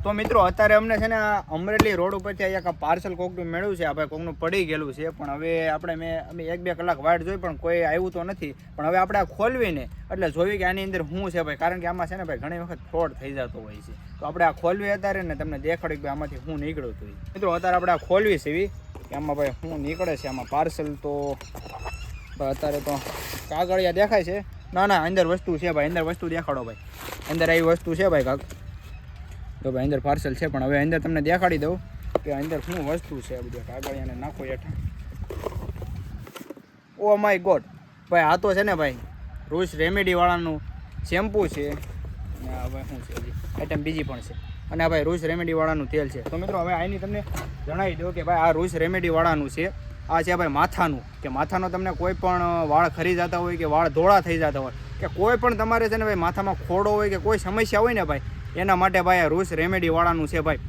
તો મિત્રો અત્યારે અમને છે ને અમરેલી રોડ ઉપરથી અહીંયા પાર્સલ કોકનું મેળવ્યું છે. આપણે કોકનું પડી ગયેલું છે, પણ હવે અમે 1-2 કલાક વાટ જોઈ પણ કોઈ આવ્યું તો નથી. પણ હવે આપણે આ ખોલવીને એટલે જોયું કે આની અંદર શું છે ભાઈ, કારણ કે આમાં છે ને ભાઈ ઘણી વખત ફ્રોડ થઈ જતો હોય છે. તો આપણે આ ખોલવી અત્યારે ને તમને દેખાડ્યું કે આમાંથી શું નીકળ્યું હતું. મિત્રો અત્યારે આપણે આ ખોલવી છે એવી કે આમાં ભાઈ શું નીકળે છે. આમાં પાર્સલ તો અત્યારે તો કાગળિયા દેખાય છે. ના અંદર વસ્તુ છે ભાઈ, અંદર વસ્તુ દેખાડો ભાઈ. અંદર આવી વસ્તુ છે ભાઈ તો ભાઈ અંદર પાર્સલ છે, પણ હવે અંદર તમને દેખાડી દઉં કે અંદર શું વસ્તુ છે. આ બધા કાગળિયાને નાખો હેઠા. ઓ માય ગોડ ભાઈ, આ તો છે ને ભાઈ રૂસ રેમેડીવાળાનું શેમ્પૂ છે. અને હવે શું છે હજી આઈટમ બીજી પણ છે. અને આ ભાઈ રૂસ રેમેડીવાળાનું તેલ છે. તો મિત્રો હવે આની તમને જણાવી દઉં કે ભાઈ આ રૂસ રેમેડીવાળાનું છે. આ છે ભાઈ માથાનું, કે માથાનો તમને કોઈ પણ વાળ ખરી જતા હોય કે વાળ ધોળા થઈ જતા હોય કે કોઈ પણ તમારે છે ને ભાઈ માથામાં ખોડો હોય કે કોઈ સમસ્યા હોય ને ભાઈ, એના માટે ભાઈ આ રૂસ રેમેડીવાળાનું છે ભાઈ.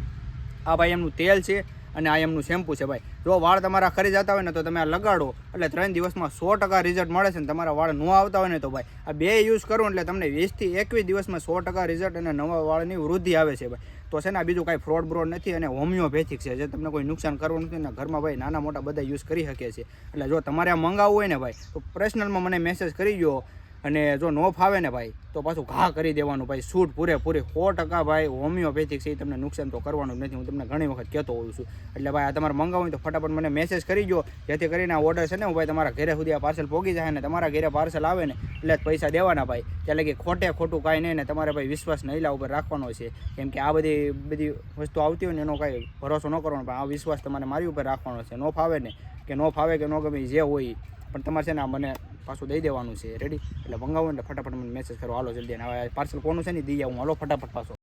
આ ભાઈ એમનું તેલ છે અને આ એમનું શેમ્પૂ છે ભાઈ. જો વાળ તમારા ખરી જતા હોય ને તો તમે આ લગાડો એટલે 3 દિવસમાં 100% રિઝલ્ટ મળે છે. ને તમારા વાળ ન આવતા હોય ને તો ભાઈ આ 2 યુઝ કરો એટલે તમને 20 થી 21 દિવસમાં 100% રિઝલ્ટ અને નવા વાળની વૃદ્ધિ આવે છે ભાઈ. તો છે ને આ બીજું કાંઈ ફ્રોડ બ્રોડ નથી અને હોમિયોપેથિક છે, જે તમને કોઈ નુકસાન કરવું નથી. ને ઘરમાં ભાઈ નાના મોટા બધા યુઝ કરી શકે છે. એટલે જો તમારે આ મંગાવવું હોય ને ભાઈ તો પર્સનલમાં મને મેસેજ કરી દો. અને જો ન ફાવે ને ભાઈ તો પાછું ઘા કરી દેવાનું ભાઈ. શૂટ પૂરેપૂરી 100% ભાઈ હોમિયોપેથિક છે, એ તમને નુકસાન તો કરવાનું જ નથી. હું તમને ઘણી વખત કહેતો હોઉં છું. એટલે ભાઈ આ તમારે મંગાવવું હોય તો ફટાફટ મને મેસેજ કરી દો, જેથી કરીને આ ઓર્ડર છે ને હું ભાઈ તમારા ઘરે સુધી આ પાર્સલ પહોંચી જાય. ને તમારા ઘરે પાર્સલ આવે ને એટલે જ પૈસા દેવાના ભાઈ. એટલે કે ખોટું કાંઈ નહીં. ને તમારે ભાઈ વિશ્વાસ નહીલા ઉપર રાખવાનો છે, કેમ કે આ બધી વસ્તુ આવતી હોય ને એનો કાંઈ ભરોસો ન કરવાનો. પણ આ વિશ્વાસ તમારે મારી ઉપર રાખવાનો છે. ન ફાવે કે ન ગમે જે હોય પણ તમારે છે ને મને પાછું દઈ દેવાનું છે. રેડી? એટલે મંગાવો એટલે ફટાફટ મને મેસેજ કરો. હાલો જલ્દી. અને હવે પાર્સલ કોનું છે ને દઈ આવું. હાલો ફટાફટ પાછો.